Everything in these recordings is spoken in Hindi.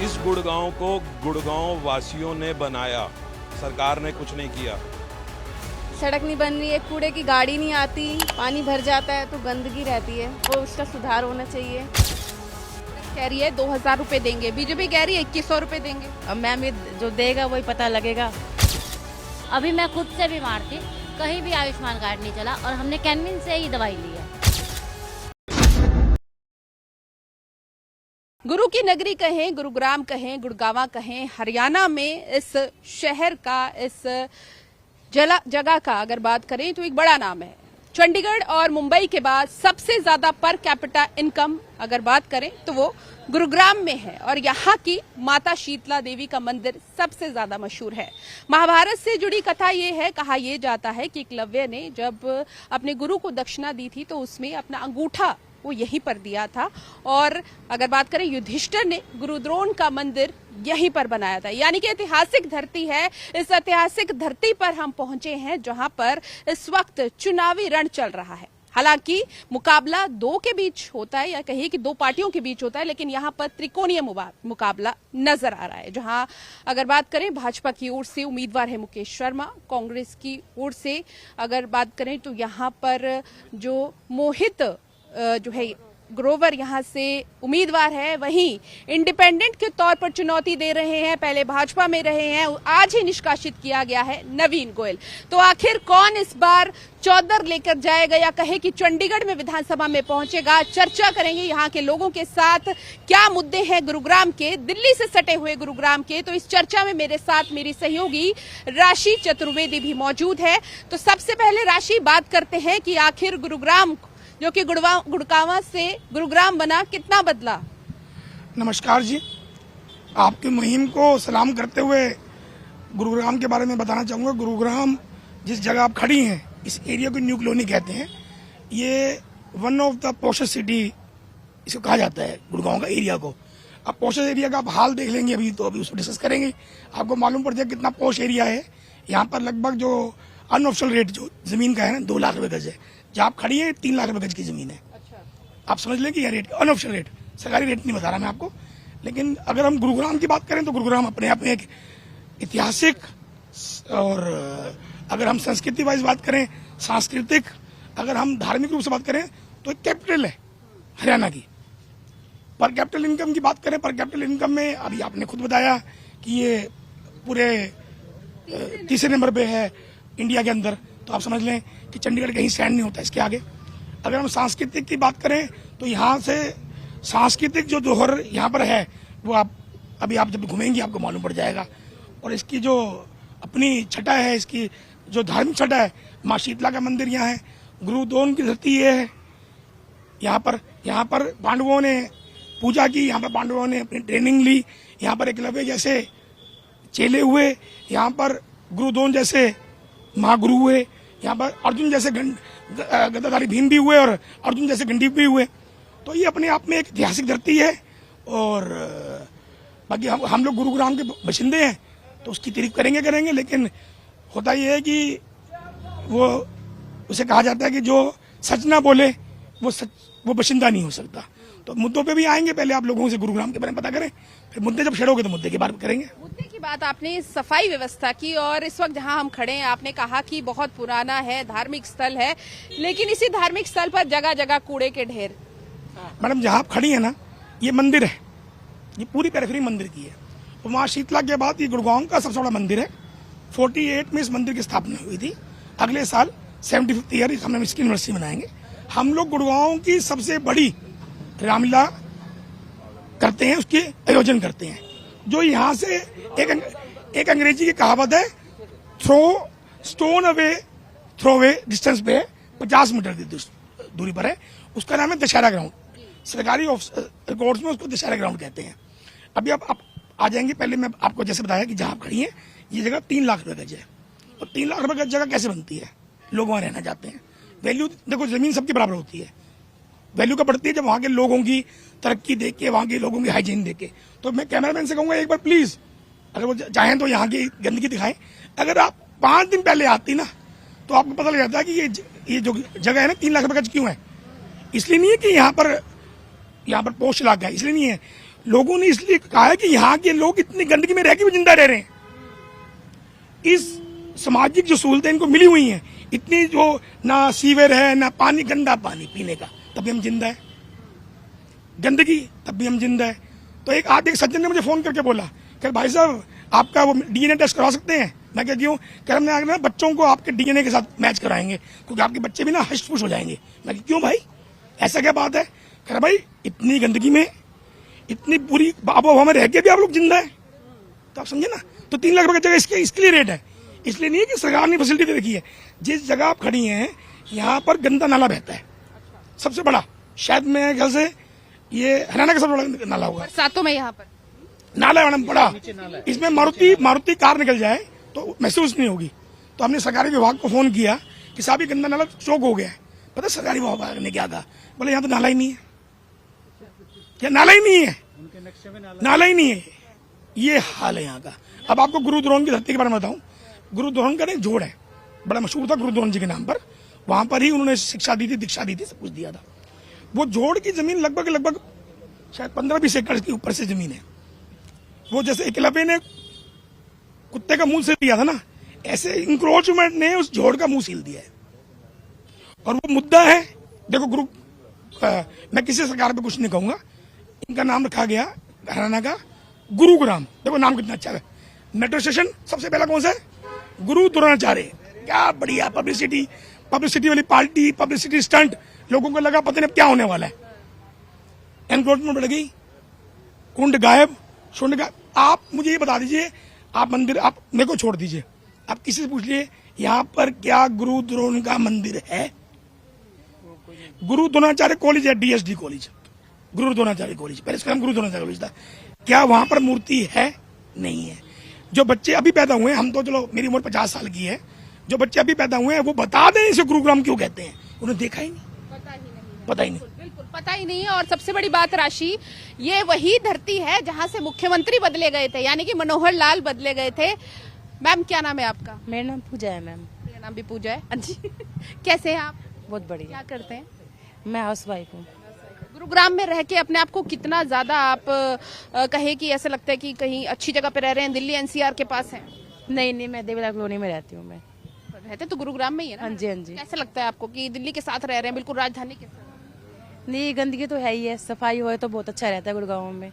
इस गुड़गांव को गुड़गांव वासियों ने बनाया, सरकार ने कुछ नहीं किया। सड़क नहीं बन रही है, कूड़े की गाड़ी नहीं आती, पानी भर जाता है तो गंदगी रहती है, वो उसका सुधार होना चाहिए। कह रही है 2000 रुपए देंगे, बीजेपी कह रही है 2100 रुपए देंगे। अब मैम जो देगा वही पता लगेगा। अभी मैं खुद से बीमार थी, कहीं भी आयुष्मान कार्ड नहीं चला और हमने कैनविन से ही दवाई ली है। गुरु की नगरी कहें, गुरुग्राम कहें, गुड़गांव कहें, हरियाणा में इस शहर का, इस जगह का अगर बात करें तो एक बड़ा नाम है। चंडीगढ़ और मुंबई के बाद सबसे ज्यादा पर कैपिटा इनकम अगर बात करें तो वो गुरुग्राम में है और यहाँ की माता शीतला देवी का मंदिर सबसे ज्यादा मशहूर है। महाभारत से जुड़ी कथा ये है, कहा यह जाता है कि एकलव्य ने जब अपने गुरु को दक्षिणा दी थी तो उसमें अपना अंगूठा वो यहीं पर दिया था। और अगर बात करें युधिष्ठिर ने गुरुद्रोण का मंदिर यहीं पर बनाया था। यानी कि ऐतिहासिक धरती है। इस ऐतिहासिक धरती पर हम पहुंचे हैं जहां पर इस वक्त चुनावी रण चल रहा है। हालांकि मुकाबला दो के बीच होता है या कहिए कि दो पार्टियों के बीच होता है, लेकिन यहां पर त्रिकोणीय मुकाबला नजर आ रहा है। जहां अगर बात करें भाजपा की ओर से उम्मीदवार है मुकेश शर्मा, कांग्रेस की ओर से अगर बात करें तो यहां पर जो मोहित जो है ग्रोवर यहां से उम्मीदवार है, वहीं इंडिपेंडेंट के तौर पर चुनौती दे रहे हैं, पहले भाजपा में रहे हैं, आज ही निष्कासित किया गया है नवीन गोयल। तो आखिर कौन इस बार चौधर लेकर जाएगा या कहे कि चंडीगढ़ में विधानसभा में पहुंचेगा? चर्चा करेंगे यहाँ के लोगों के साथ, क्या मुद्दे हैं गुरुग्राम के, दिल्ली से सटे हुए गुरुग्राम के। तो इस चर्चा में मेरे साथ मेरी सहयोगी राशि चतुर्वेदी भी मौजूद है। तो सबसे पहले राशि, बात करते हैं कि आखिर गुरुग्राम जो कि गुड़गांव से गुरुग्राम बना, कितना बदला? नमस्कार जी, आपकी मुहिम को सलाम करते हुए गुरुग्राम के बारे में बताना चाहूँगा। गुरुग्राम जिस जगह आप खड़ी हैं, इस एरिया को न्यू कॉलोनी कहते हैं। ये वन ऑफ द पोशेस्ट सिटी इसको कहा जाता है, गुड़गांव का एरिया को। अब पोशेस्ट एरिया का आप हाल देख लेंगे, अभी उसको डिस्कस करेंगे, आपको मालूम पड़ जाए कितना पोश एरिया है। यहाँ पर लगभग जो अनऑफिशियल रेट जो जमीन का है ना, 2 लाख रुपए गज है। जहाँ आप खड़ी है 3 लाख रुपए गज की जमीन है। अच्छा। आप समझ लें कि यह रेट अनऑफिशियल रेट, सरकारी रेट नहीं बता रहा मैं आपको। लेकिन अगर हम गुरुग्राम की बात करें तो गुरुग्राम अपने आप में एक ऐतिहासिक, और अगर हम संस्कृति वाइज बात करें, सांस्कृतिक, अगर हम धार्मिक रूप से बात करें तो एक कैपिटल है हरियाणा की। पर कैपिटल इनकम की बात करें, पर कैपिटल इनकम में अभी आपने खुद बताया कि ये पूरे तीसरे नंबर पे है इंडिया के अंदर। तो आप समझ लें कि चंडीगढ़ कहीं स्टैंड नहीं होता इसके आगे। अगर हम सांस्कृतिक की बात करें तो यहाँ से सांस्कृतिक जो जोहर यहाँ पर है वो आप जब घूमेंगे आपको मालूम पड़ जाएगा। और इसकी जो अपनी छटा है, इसकी जो धार्मिक छटा है, माँ शीतला का मंदिर यहाँ है, गुरुद्रोण की धरती ये है। यहाँ पर पांडवों ने पूजा की, यहाँ पर पांडवों ने अपनी ट्रेनिंग ली, यहाँ पर एकलव्य जैसे चेले हुए, यहाँ पर गुरुद्रोण जैसे महागुरु हुए, यहाँ पर अर्जुन जैसे गदाधारी भीम भी हुए और अर्जुन जैसे गंडीव भी हुए। तो ये अपने आप में एक ऐतिहासिक धरती है। और बाकी हम लोग गुरुग्राम के बशिंदे हैं तो उसकी तारीफ करेंगे, लेकिन होता ये है कि वो उसे कहा जाता है कि जो सच ना बोले वो बशिंदा नहीं हो सकता। तो मुद्दों पे भी आएंगे, पहले आप लोगों से गुरुग्राम के बारे में पता करें, फिर मुद्दे जब छेड़ोगे तो मुद्दे की बात करेंगे। मुद्दे की बात आपने सफाई व्यवस्था की, और इस वक्त जहां हम खड़े हैं आपने कहा कि बहुत पुराना है, धार्मिक स्थल है, लेकिन इसी धार्मिक स्थल पर जगह जगह कूड़े के ढेर। मैडम जहाँ आप खड़ी है ना, ये मंदिर है, ये पूरी पेरिफेरी मंदिर की है। और माँ शीतला के बाद ये गुड़गांव का सबसे बड़ा मंदिर है। 48 में इस मंदिर की स्थापना हुई थी। अगले साल 75th ईयर हम इसकी यूनिवर्सिटी बनाएंगे। हम लोग गुड़गांव की सबसे बड़ी रामलीला करते हैं, उसके आयोजन करते हैं। जो यहाँ से एक अंग्रेजी की कहावत है, stone away throw away distance पे 50 मीटर की दूरी पर है, उसका नाम है दशहरा ग्राउंड। सरकारी रिकॉर्ड्स में उसको दशहरा ग्राउंड कहते हैं। अभी आप आ जाएंगे, पहले मैं आपको जैसे बताया कि जहाँ आप खड़ी है ये जगह 3 लाख रुपए गज है। और 3 लाख रुपए गज जगह कैसे बनती है? लोग वहाँ रहना चाहते हैं। वैल्यू देखो, जमीन सबके बराबर होती है, वैल्यू का बढ़ती है जब वहाँ के लोगों की तरक्की देख के, वहाँ के लोगों की हाइजीन देख के। तो मैं कैमरामैन से कहूँगा एक बार प्लीज, अगर वो चाहें तो यहाँ की गंदगी दिखाएं। अगर आप 5 दिन पहले आती ना तो आपको पता लग जाता है कि ये जो जगह है ना 3 लाख रुपए गज क्यों है। इसलिए नहीं है कि यहाँ पर पोस्ट इलाका है, इसलिए नहीं है। लोगों ने इसलिए कहा है कि यहाँ के लोग इतनी गंदगी में रह के भी जिंदा रह रहे हैं। इस सामाजिक जो सहूलतें इनको मिली हुई हैं, इतनी जो ना सीवर है ना पानी, गंदा पानी पीने का, तब भी हम जिंदा है। गंदगी, तब भी हम जिंदा है। तो एक सज्जन ने मुझे फोन करके बोला कि भाई साहब आपका वो डीएनए टेस्ट करवा सकते हैं। मैं क्या क्यों? कह रहा हमने बच्चों को आपके डीएनए के साथ मैच कराएंगे क्योंकि आपके बच्चे भी ना हष्ट पुष्ट हो जाएंगे। मैं क्यों भाई, ऐसा क्या बात है? कह रहा भाई इतनी गंदगी में, इतनी पूरी आबोहवा में रह के भी आप लोग जिंदा है, तो आप समझे ना। तो 3 लाख रुपए की जगह इसके लिए रेट है। इसलिए नहीं है कि सरकार ने फैसिलिटी दे रखी है। जिस जगह आप खड़ी हैं यहाँ पर गंदा नाला बहता है, सबसे बड़ा, शायद मेरे ख्याल से ये हरियाणा का सबसे बड़ा नाला होगा। बरसातों में यहाँ पर नाला है मैडम, बड़ा। इसमें मारुति कार निकल जाए तो महसूस नहीं होगी। तो हमने सरकारी विभाग को फोन किया कि साहब ये गंदा नाला चौक हो गया है। पता सरकारी विभाग ने क्या कहा? बोले यहाँ तो नाला ही नहीं है। क्या नाला ही नहीं है? नाला ही नहीं है। ये हाल है यहाँ का। अब आपको गुरु द्रोण की धरती के बारे में बताऊं। गुरु द्रोण का एक जोड़ है, बड़ा मशहूर था गुरु द्रोण जी के नाम पर। वहां पर ही उन्होंने शिक्षा दी थी, दीक्षा दी थी, सब कुछ दिया था। वो जोड़ की जमीन लगभग शायद 15-20 एकड़ के ऊपर से जमीन है। वो जैसे एकलव्य ने कुत्ते का मुंह सील दिया था ना, ऐसे इंक्रोचमेंट ने उस जोड़ का मुंह सील दिया है। और वो मुद्दा है, देखो मैं किसी सरकार पे कुछ नहीं कहूंगा, इनका नाम रखा गया हरियाणा का गुरुग्राम। देखो नाम कितना अच्छा है। मेट्रो स्टेशन सबसे पहला कौन सा है? गुरु द्रोणाचार्य। क्या बढ़िया पब्लिसिटी वाली पार्टी, पब्लिसिटी स्टंट। लोगों को लगा पता नहीं क्या होने वाला है। एनक्रोचमेंट बढ़ गई, कुंड गायब, शुंड गायब। आप मुझे ये बता दीजिए, आप मंदिर, आप मेरे को छोड़ दीजिए, आप किसी से पूछ लिए यहाँ पर क्या गुरु द्रोण का मंदिर है? गुरु द्रोणाचार्य कॉलेज है, डीएसडी कॉलेज, गुरु द्रोणाचार्य कॉलेज, पहले इसका नाम गुरु द्रोणाचार्य कॉलेज था। क्या वहां पर मूर्ति है? नहीं है। जो बच्चे अभी पैदा हुए हैं, हम तो चलो मेरी उम्र 50 साल की है, जो बच्चे अभी पैदा हुए हैं वो बता दें इसे गुरुग्राम क्यों कहते हैं। उन्हें देखा ही नहीं, पता ही नहीं। बिल्कुल पता ही नहीं है। और सबसे बड़ी बात राशि, ये वही धरती है जहाँ से मुख्यमंत्री बदले गए थे, यानी कि मनोहर लाल बदले गए थे। मैम क्या नाम है आपका? मेरा नाम पूजा है मैम। मेरा नाम भी पूजा है जी। कैसे हैं आप? बहुत बढ़िया। क्या करते हैं? मैं हाउस वाइफ हूँ। गुरुग्राम में रह के अपने आप को कितना ज्यादा आप कहे कि ऐसा लगता है कि कहीं अच्छी जगह पे रह रहे हैं, दिल्ली एनसीआर के पास हैं? नहीं, मैं देवीला कॉलोनी में रहती हूँ। मैं रहते तो गुरुग्राम में ही है ना? हाँ जी। कैसा लगता है आपको कि दिल्ली के साथ रह रहे हैं, बिल्कुल राजधानी के साथ? नहीं, गंदगी तो है ही है, सफाई हो तो बहुत अच्छा रहता है गुड़गांव में।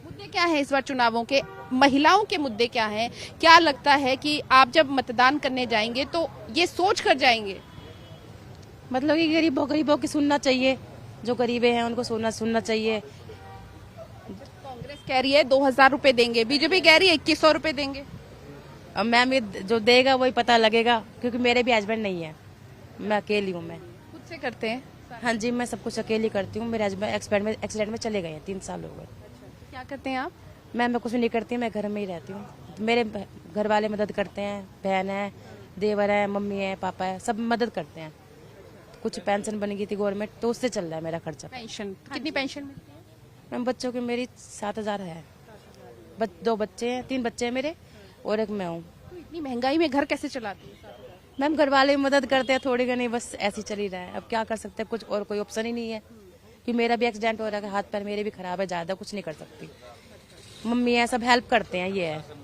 मुद्दे क्या है इस बार चुनावों के? महिलाओं के मुद्दे क्या हैं? क्या लगता है कि आप जब मतदान करने जाएंगे तो ये सोच कर जाएंगे? मतलब कि गरीबों की सुनना चाहिए, जो गरीबे हैं उनको सुनना चाहिए। कांग्रेस कह रही है 2000 रुपए देंगे, बीजेपी कह रही है 2100 रुपए देंगे। अब मैम ये जो देगा वही पता लगेगा, क्योंकि मेरे भी हस्बैंड नहीं है, मैं अकेली हूँ। मैं खुद से करते हैं? हाँ जी, मैं सब कुछ अकेली करती हूँ। मेरे हस्बैंड एक्सीडेंट में चले गए हैं, 3 साल हो गए। क्या करते हैं आप? मैं कुछ नहीं करती, मैं घर में ही रहती हूँ। मेरे घर वाले मदद करते हैं, बहन है, देवर है, मम्मी है, पापा है, सब मदद करते हैं। कुछ पेंशन बन गई थी गवर्नमेंट, तो उससे चल रहा है मेरा खर्चा। पेंशन कितनी पेंशन मिलती है? मैम बच्चों की मेरी 7000 है। 2 बच्चे हैं, 3 बच्चे हैं मेरे और एक मैं हूँ। तो इतनी महंगाई में घर कैसे चलाती है? मैम घर वाले मदद करते हैं थोड़ी घनी, बस ऐसे चल ही रहा है। अब क्या कर सकते हैं, कुछ और कोई ऑप्शन ही नहीं है, कि मेरा भी एक्सीडेंट हो रहा है, हाथ पैर मेरे भी खराब है, ज्यादा कुछ नहीं कर सकती। मम्मी है, सब हेल्प करते हैं। ये है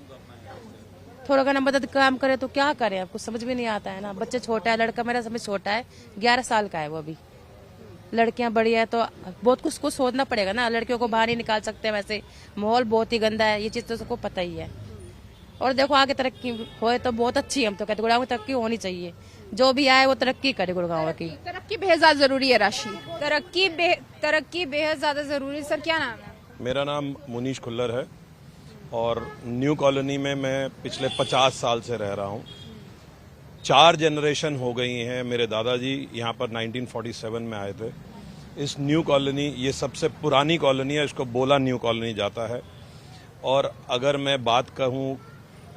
थोड़ा घना मदद काम करे तो क्या करें, अब कुछ समझ में नहीं आता है ना। बच्चे छोटा है, लड़का मेरा समझ छोटा है, 11 साल का है वो अभी। लड़कियां बड़ी है तो बहुत कुछ सोचना पड़ेगा ना, लड़कियों को बाहर नहीं निकाल सकते। वैसे माहौल बहुत ही गंदा है, ये चीज तो सबको पता ही है। और देखो आगे तरक्की होए तो बहुत अच्छी है। हम तो कहते गुड़गांव में तरक्की होनी चाहिए, जो भी आए वो तरक्की करे गुड़गांव की। तरक्की बेहद ज्यादा जरूरी है राशि। तरक्की बेहद ज्यादा जरूरी है। सर क्या नाम है? मेरा नाम मुनीश खुल्लर है और न्यू कॉलोनी में मैं पिछले 50 साल से रह रहा हूँ। 4 जनरेशन हो गई हैं। मेरे दादाजी यहाँ पर 1947 में आए थे। इस न्यू कॉलोनी, ये सबसे पुरानी कॉलोनी है, इसको बोला न्यू कॉलोनी जाता है। और अगर मैं बात कहूँ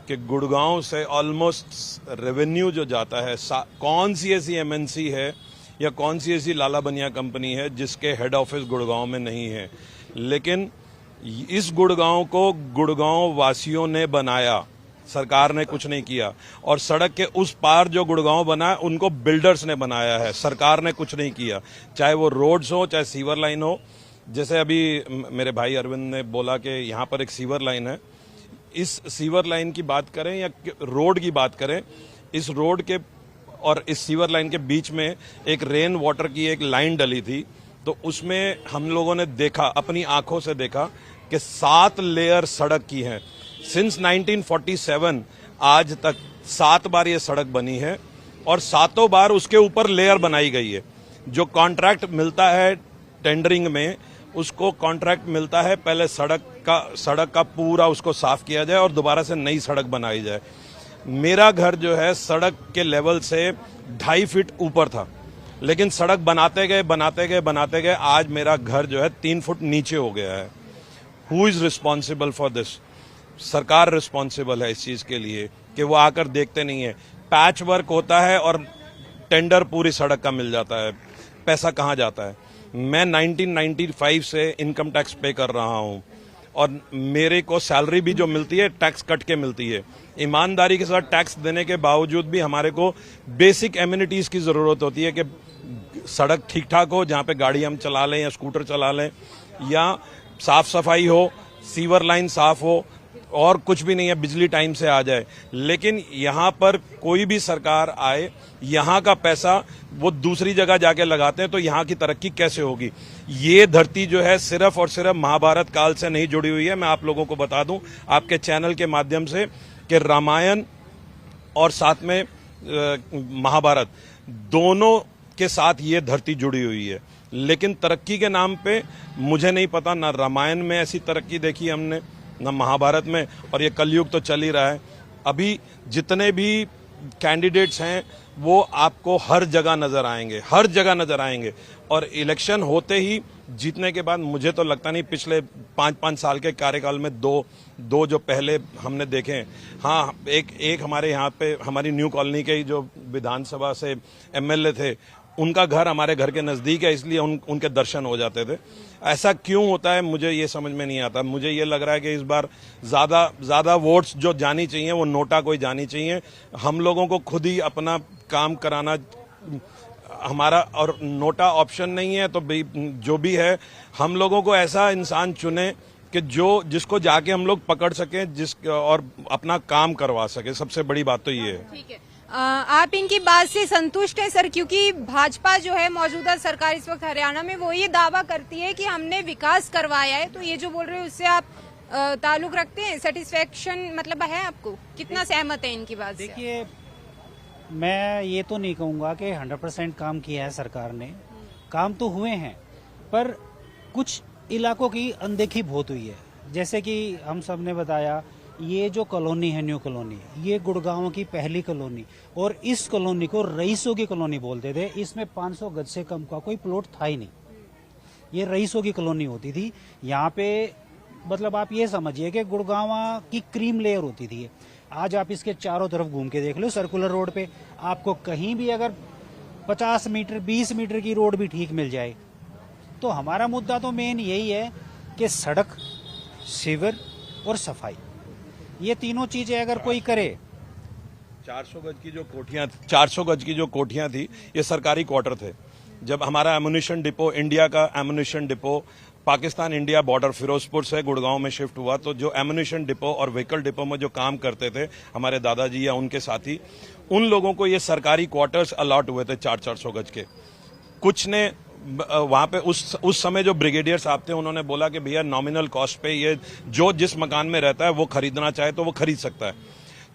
कि गुड़गांव से ऑलमोस्ट रेवेन्यू जो जाता है, कौन सी ऐसी एमएनसी है या कौन सी ऐसी लाला बनिया कंपनी है जिसके हेड ऑफिस गुड़गांव में नहीं है। लेकिन इस गुड़गांव को गुड़गांव वासियों ने बनाया, सरकार ने कुछ नहीं किया। और सड़क के उस पार जो गुड़गांव बना है उनको बिल्डर्स ने बनाया है, सरकार ने कुछ नहीं किया। चाहे वो रोड्स हो, चाहे सीवर लाइन हो, जैसे अभी मेरे भाई अरविंद ने बोला कि यहाँ पर एक सीवर लाइन है, इस सीवर लाइन की बात करें या रोड की बात करें, इस रोड के और इस सीवर लाइन के बीच में एक रेन वाटर की एक लाइन डली थी, तो उसमें हम लोगों ने देखा, अपनी आंखों से देखा कि 7 लेयर सड़क की है। सिंस 1947 आज तक 7 बार ये सड़क बनी है और 7 बार उसके ऊपर लेयर बनाई गई है। जो कॉन्ट्रैक्ट मिलता है टेंडरिंग में, उसको कॉन्ट्रैक्ट मिलता है पहले सड़क का पूरा उसको साफ किया जाए और दोबारा से नई सड़क बनाई जाए। मेरा घर जो है सड़क के लेवल से 2.5 फीट ऊपर था, लेकिन सड़क बनाते गए आज मेरा घर जो है 3 फुट नीचे हो गया है। Who is responsible for this? सरकार रिस्पॉन्सिबल है इस चीज के लिए कि वो आकर देखते नहीं है। पैच वर्क होता है और टेंडर पूरी सड़क का मिल जाता है, पैसा कहाँ जाता है? मैं 1995 से इनकम टैक्स पे कर रहा हूँ और मेरे को सैलरी भी जो मिलती है टैक्स कट के मिलती है। ईमानदारी के साथ टैक्स देने के बावजूद भी हमारे को बेसिक एमिनिटीज की जरूरत होती है कि सड़क ठीक ठाक हो, जहाँ पे गाड़ी हम चला लें या स्कूटर चला लें, या साफ सफाई हो, सीवर लाइन साफ हो, और कुछ भी नहीं है, बिजली टाइम से आ जाए। लेकिन यहाँ पर कोई भी सरकार आए, यहाँ का पैसा वो दूसरी जगह जाके लगाते हैं, तो यहाँ की तरक्की कैसे होगी? ये धरती जो है सिर्फ और सिर्फ महाभारत काल से नहीं जुड़ी हुई है। मैं आप लोगों को बता दूं आपके चैनल के माध्यम से कि रामायण और साथ में महाभारत दोनों के साथ ये धरती जुड़ी हुई है। लेकिन तरक्की के नाम पे मुझे नहीं पता, ना रामायण में ऐसी तरक्की देखी हमने, ना महाभारत में, और ये कलयुग तो चल ही रहा है। अभी जितने भी कैंडिडेट्स हैं वो आपको हर जगह नजर आएंगे और इलेक्शन होते ही जीतने के बाद मुझे तो लगता नहीं पिछले 5 साल के कार्यकाल में दो जो पहले हमने देखे हैं। हाँ, एक हमारे यहाँ पे हमारी न्यू कॉलोनी के ही जो विधानसभा से एमएलए थे, उनका घर हमारे घर के नजदीक है, इसलिए उनके दर्शन हो जाते थे। ऐसा क्यों होता है मुझे ये समझ में नहीं आता। मुझे ये लग रहा है कि इस बार ज्यादा वोट्स जो जानी चाहिए वो नोटा कोई जानी चाहिए। हम लोगों को खुद ही अपना काम कराना हमारा, और नोटा ऑप्शन नहीं है तो जो भी है हम लोगों को ऐसा इंसान चुने कि जिसको जाके हम लोग पकड़ सकें और अपना काम करवा सके। सबसे बड़ी बात तो ये है। ठीक है, आप इनकी बात से संतुष्ट हैं सर? क्योंकि भाजपा जो है मौजूदा सरकार इस वक्त हरियाणा में, वो ये दावा करती है कि हमने विकास करवाया है, तो ये जो बोल रहे हैं उससे आप ताल्लुक रखते हैं? सेटिस्फेक्शन मतलब है आपको? कितना सहमत है इनकी बात से? देखिए, मैं ये तो नहीं कहूँगा कि 100% काम किया है सरकार ने। काम तो हुए हैं, पर कुछ इलाकों की अनदेखी बहुत हुई है। जैसे कि हम सब ने बताया, ये जो कॉलोनी है न्यू कॉलोनी, ये गुड़गांव की पहली कॉलोनी, और इस कॉलोनी को रईसों की कॉलोनी बोलते थे। इसमें 500 गज से कम का कोई प्लॉट था ही नहीं, ये रईसों की कॉलोनी होती थी। यहाँ पे मतलब आप ये समझिए कि गुड़गांव की क्रीम लेयर होती थी। आज आप इसके चारों तरफ घूम के देख लो, सर्कुलर रोड पे आपको कहीं भी अगर 50 मीटर 20 मीटर की रोड भी ठीक मिल जाए। तो हमारा मुद्दा तो मेन यही है कि सड़क, सीवर और सफाई, ये तीनों चीजें अगर कोई करे। 400 गज की जो कोठियां थी ये सरकारी क्वार्टर थे। जब हमारा एमुनिशन डिपो, इंडिया का ammunition depot Pakistan India border Firozpur से गुड़गांव में शिफ्ट हुआ, तो जो एमुनिशन डिपो और व्हीकल डिपो में जो काम करते थे हमारे दादाजी या उनके साथी, उन लोगों को ये सरकारी क्वार्टर्स अलॉट हुए थे 400 गज के। कुछ ने वहां पे उस समय जो ब्रिगेडियर साहब थे उन्होंने बोला कि भैया नॉमिनल कॉस्ट पे ये जो जिस मकान में रहता है वो खरीदना चाहे तो वो खरीद सकता है।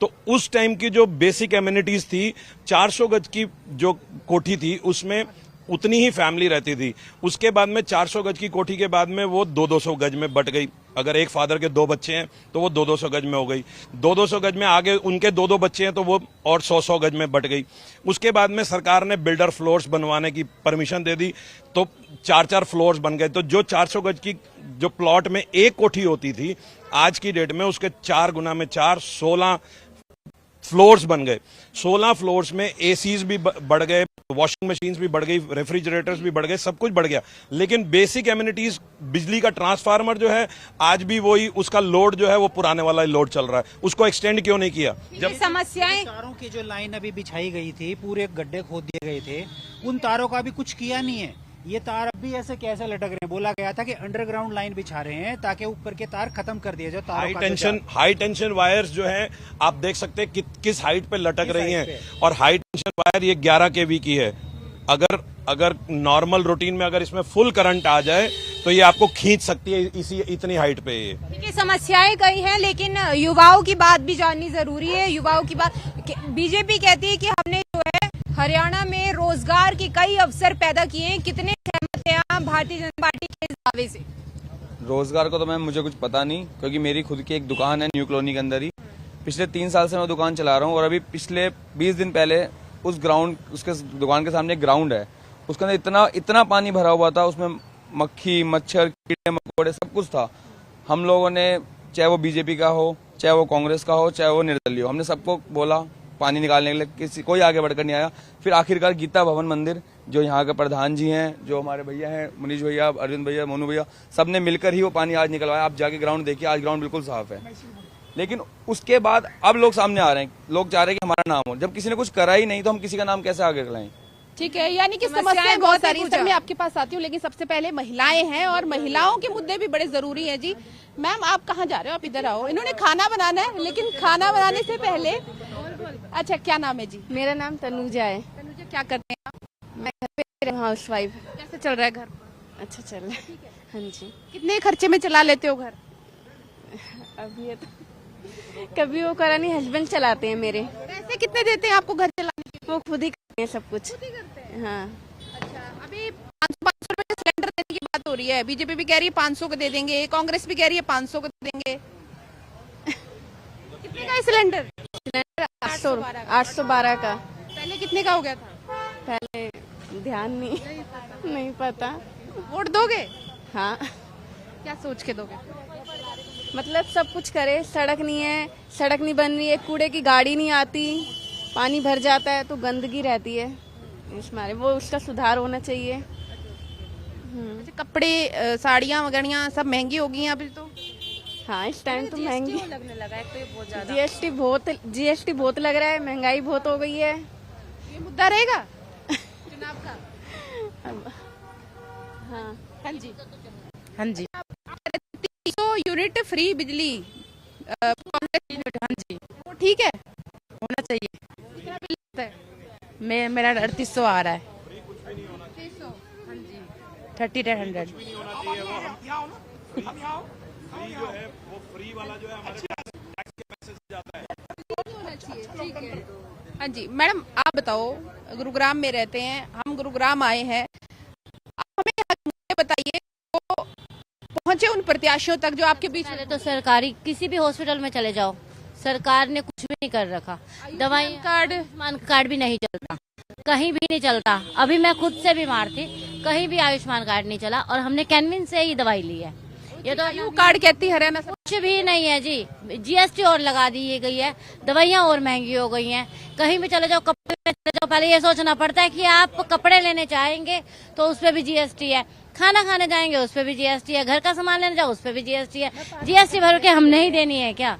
तो उस टाइम की जो बेसिक एमिनिटीज थी, 400 गज की जो कोठी थी उसमें उतनी ही फैमिली रहती थी। उसके बाद में 400 गज की कोठी के बाद में वो 200 गज में बट गई। अगर एक फादर के 2 बच्चे हैं तो वो 200 गज में हो गई। 200 गज में आगे उनके 2 बच्चे हैं तो वो और 100 गज में बट गई। उसके बाद में सरकार ने बिल्डर फ्लोर्स बनवाने की परमिशन दे दी, तो 4 फ्लोर्स बन गए। तो जो 400 गज की जो प्लॉट में एक कोठी होती थी, आज की डेट में उसके 4 गुना में 4 16 फ्लोर्स बन गए। 16 फ्लोर्स में एसीज भी बढ़ गए, वॉशिंग मशीन्स भी बढ़ गई, रेफ्रिजरेटर्स भी बढ़ गए, सब कुछ बढ़ गया। लेकिन बेसिक एमिनिटीज, बिजली का ट्रांसफार्मर जो है आज भी वही, उसका लोड जो है वो पुराने वाला लोड चल रहा है, उसको एक्सटेंड क्यों नहीं किया? जब समस्याएं, तारों की जो लाइन अभी बिछाई गई थी, पूरे गड्ढे खोद दिए गए थे, उन तारों का भी कुछ किया नहीं है। ये तार अब भी ऐसे कैसे लटक रहे हैं? बोला गया था कि अंडरग्राउंड लाइन बिछा रहे हैं ताकि ऊपर के तार खत्म कर दिए जाए। हाई टेंशन वायर्स जो हैं आप देख सकते हैं किस हाइट पे लटक रही हैं, और हाई टेंशन वायर ये 11 kV की है। अगर नॉर्मल रूटीन में अगर इसमें फुल करंट आ जाए तो ये आपको खींच सकती है इतनी हाइट पे। देखिए समस्याएं कई हैं, लेकिन युवाओं की बात भी जाननी जरूरी है। युवाओं की बात, बीजेपी कहती है कि हमने जो है हरियाणा में रोजगार के कई अवसर पैदा किए हैं। कितने सहमत हैं आप भारतीय जनता पार्टी के इस दावे से? रोजगार को तो मैम मुझे कुछ पता नहीं, क्योंकि मेरी खुद की एक दुकान है न्यू कॉलोनी के अंदर ही। पिछले 3 साल से मैं दुकान चला रहा हूँ, और अभी पिछले 20 दिन पहले उसके दुकान के सामने एक ग्राउंड है, उसके अंदर इतना पानी भरा हुआ था, उसमें मक्खी मच्छर कीड़े मकोड़े सब कुछ था। हम लोगों ने, चाहे वो बीजेपी का हो, चाहे वो कांग्रेस का हो, चाहे वो निर्दलीय हो, हमने सबको बोला पानी निकालने के लिए, कोई आगे बढ़कर नहीं आया। फिर आखिरकार गीता भवन मंदिर, जो यहाँ के प्रधान जी हैं, जो हमारे भैया हैं मनीष भैया, अरविंद भैया, मोनू भैया, सबने मिलकर ही वो पानी आज निकलवाया। आप जाके ग्राउंड देखिए, आज ग्राउंड बिल्कुल साफ है। लेकिन उसके बाद अब लोग सामने आ रहे हैं, लोग चाह रहे हैं कि हमारा नाम हो। जब किसी ने कुछ करा ही नहीं तो हम किसी का नाम कैसे आगे लाएं? ठीक है, यानी कि समस्याएं बहुत सारी। सर मैं आपके पास आती हूँ, लेकिन सबसे पहले महिलाएं हैं और महिलाओं के मुद्दे भी बड़े जरूरी हैं जी। मैम आप कहाँ जा रहे हो? आप इधर आओ। इन्होंने खाना बनाना है, लेकिन खाना बनाने से पहले, अच्छा क्या नाम है जी? मेरा नाम तनुजा है। तनुजा, क्या करते हैं आप? मैं घर पे हाउस वाइफ। कैसे चल रहा है घर? अच्छा चल रहा है। हाँ जी। कितने खर्चे में चला लेते हो घर? अभी ये तो कभी वो करा नहीं, हस्बैंड चलाते हैं मेरे। पैसे कितने देते हैं आपको घर चलाने के? वो खुद ही करते हैं सब कुछ। खुद ही करते हैं? हाँ। अच्छा, अभी 500 रुपए सिलेंडर देने की बात हो रही है। बीजेपी भी कह रही है 500 को दे देंगे, कांग्रेस भी कह रही है 500 को दे देंगे। कितने का है सिलेंडर? सिलेंडर 812 का। पहले कितने का हो गया था? पहले ध्यान नहीं पता। वोट दोगे? हाँ। क्या सोच के दोगे? मतलब सब कुछ करे, सड़क नहीं बन रही है, कूड़े की गाड़ी नहीं आती, पानी भर जाता है तो गंदगी रहती है, इस मारे वो उसका सुधार होना चाहिए। अच्छा, कपड़े साड़ियाँ वगैरह सब महंगी हो गई हैं अभी तो। हाँ इस टाइम तो महंगी लगने लगा है, तो ये बहुत ज्यादा जीएसटी बहुत लग रहा है, महंगाई बहुत हो गई है। ये मुद्दा रहेगा चुनाव का? हाँ हाँ जी। हाँ जी। 300 यूनिट फ्री बिजली कांग्रेस यूनिट, हाँ जी, वो ठीक है? होना चाहिए। कितना बिल लगता है? मेरा 3800 आ रहा है। 300? हाँ जी। 30-100। हाँ जी मैडम, आप बताओ, गुरुग्राम में रहते हैं, हम गुरुग्राम आए हैं, आप हमें ये बताइए तो पहुंचे उन प्रत्याशियों तक जो आपके बीच पहले तो सरकारी किसी भी हॉस्पिटल में चले जाओ, सरकार ने कुछ भी नहीं कर रखा। दवाई आयुष्मान कार्ड भी नहीं चलता, कहीं भी नहीं चलता। अभी मैं खुद से बीमार थी, कहीं भी आयुष्मान कार्ड नहीं चला, और हमने कैनविन से ही दवाई ली है। ये तो यू कार्ड कहती है हरियाणा सरकार। कुछ भी नहीं है जी, जीएसटी और लगा दी गई है, दवाइयाँ और महंगी हो गई हैं। कहीं भी चले जाओ, कपड़े में चले जाओ, पहले ये सोचना पड़ता है कि आप कपड़े लेने चाहेंगे तो उस पर भी जीएसटी है, खाना खाने जाएंगे उस पर भी जीएसटी है, घर का सामान लेने जाओ उस पर भी जीएसटी है। जीएसटी भर के हम नहीं देनी है क्या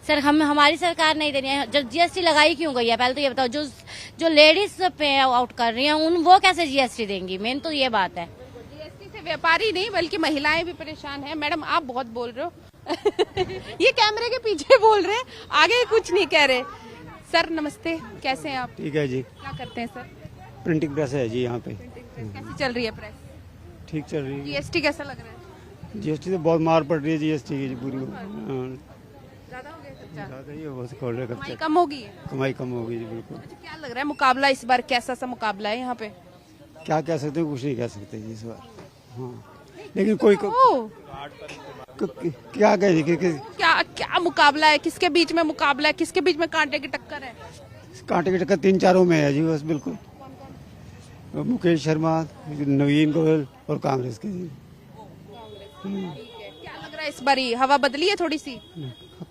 सर? हमारी सरकार नहीं देनी है। जब जीएसटी लगाई क्यों गई है? पहले तो ये बताओ, जो लेडीज पे आउट कर रही हैं वो कैसे जीएसटी देंगी? मेन तो ये बात है। जीएसटी से व्यापारी नहीं बल्कि महिलाएं भी परेशान हैं। मैडम आप बहुत बोल रहे हो ये कैमरे के पीछे बोल रहे हैं, आगे कुछ नहीं कह रहे। सर नमस्ते, कैसे हैं आप? ठीक है जी। क्या करते हैं सर? प्रिंटिंग प्रेस है जी यहाँ पे। कैसी चल रही है प्रेस? ठीक चल रही है। जीएसटी कैसा लग रहा है? जीएसटी तो बहुत मार पड़ रही है जीएसटी की पूरी। ज्यादा हो गया खर्चा? ज़्यादा ही बहुत खोल रहे कमाई खर्चा। कम होगी? कमाई कम हो गई जी बिल्कुल। अच्छा, क्या लग रहा है मुकाबला इस बार कैसा सा मुकाबला है यहाँ पे? क्या कह सकते हैं, कुछ नहीं कह सकते जी इस बार। हाँ लेकिन कोई क्या कह जी क्या मुकाबला है? किसके बीच में मुकाबला है? किसके बीच में कांटे की टक्कर है? कांटे की टक्कर 3-4 में है जी बस बिल्कुल। मुकेश शर्मा, नवीन गोयल और कांग्रेस के जी। क्या लग रहा है इस बारी हवा बदली है थोड़ी सी?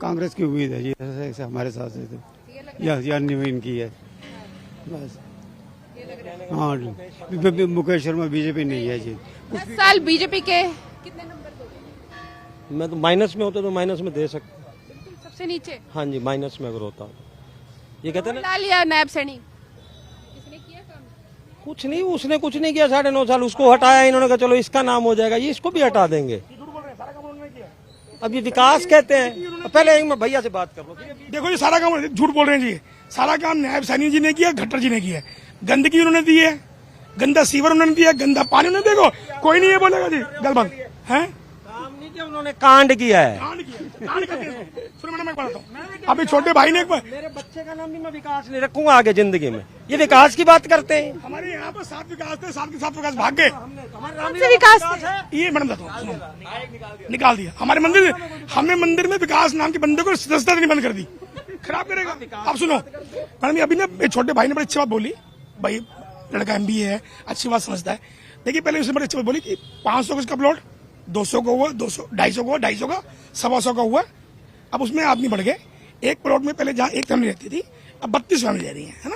कांग्रेस की उम्मीद है जी ऐसे हमारे साथ से तो या नवीन की है बस। हाँ मुकेश शर्मा बीजेपी नहीं है जी। 10 साल बीजेपी के कितने नंबर दोगे? मैं तो माइनस में होता तो माइनस में दे सकता। बिल्कुल सबसे नीचे? हाँ जी, माइनस में अगर होता। ये कहते हैं ना, लाल या नायब सैनी, किसने किया काम? कुछ नहीं, उसने कुछ नहीं किया 9.5 साल, उसको हटाया इन्होंने, कहा चलो इसका नाम हो जाएगा, ये इसको भी हटा देंगे। अब ये विकास कहते हैं, पहले मैं भैया से बात कर लो। देखो ये सारा काम झूठ बोल रहे हैं जी, सारा काम नायब सैनी जी ने किया, खट्टर जी ने किया। गंदगी उन्होंने दी है, गंदा सीवर उन्होंने दिया, गंदा पानी उन्होंने, देखो कोई नहीं ये बोलेगा जी गलबंद है। काम नहीं किया उन्होंने, कांड किया है। कांड करते हैं। सुनो मैडम मैं बताता हूँ, अभी छोटे भाई ने एक बार, मेरे बच्चे का नाम भी मैं विकास नहीं रखूंगा आगे जिंदगी में। ये विकास की बात करते हैं। हमारे यहाँ पर 7 विकास थे, 7 के 7 विकास भाग गए। कौन से विकास थे? ये मैडम बताता हूँ, सुनो निकाल दिया हमारे मंदिर, हमने मंदिर में विकास नाम के बंदे को सदस्यता नहीं बंद कर दी, खराब करेगा। आप सुनो मैडम, अभी ना छोटे भाई ने बड़ी अच्छी बात बोली, भाई लड़का MBA है, अच्छी बात समझता है। देखिए पहले उसने बड़ी अच्छी बात बोली कि 500 का प्लॉट 200 का हुआ, 200 250 का हुआ, 250 का 125 का हुआ। अब उसमें आदमी बढ़ गए, एक प्लॉट में पहले जहाँ एक फैमिली रहती थी अब 32 फैमिली रह रही है ना।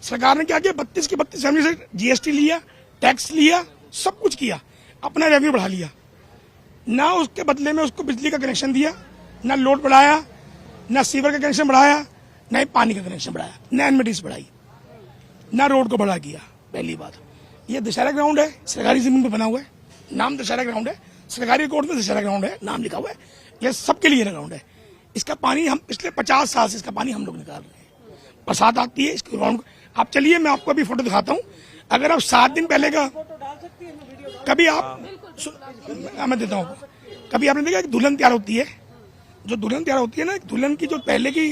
सरकार ने क्या किया, 32 की 32 फैमिली से GST लिया, टैक्स लिया, सब कुछ किया, अपना रेवेन्यू बढ़ा लिया। ना उसके बदले में उसको बिजली का कनेक्शन दिया, ना लोड बढ़ाया, ना सीवर का कनेक्शन बढ़ाया, ना ही पानी का कनेक्शन बढ़ाया, ना एनमिटीज बढ़ाई, ना रोड को बड़ा किया। पहली बात, ये दशहरा ग्राउंड है, सरकारी जमीन पर बना हुआ है, नाम दशहरा ग्राउंड है, सरकारी कोर्ट में दशहरा ग्राउंड है, नाम लिखा हुआ है, यह सबके लिए ग्राउंड है। इसका पानी हम पिछले 50 साल से इसका पानी हम लोग निकाल रहे हैं, बरसात आती है इसके ग्राउंड। आप चलिए मैं आपको अभी फोटो दिखाता हूँ, अगर आप 7 दिन पहले का कभी आप मैं देता हूँ, कभी आपने देखा दुल्हन तैयार होती है, जो दुल्हन तैयार होती है ना, दुल्हन की जो पहले की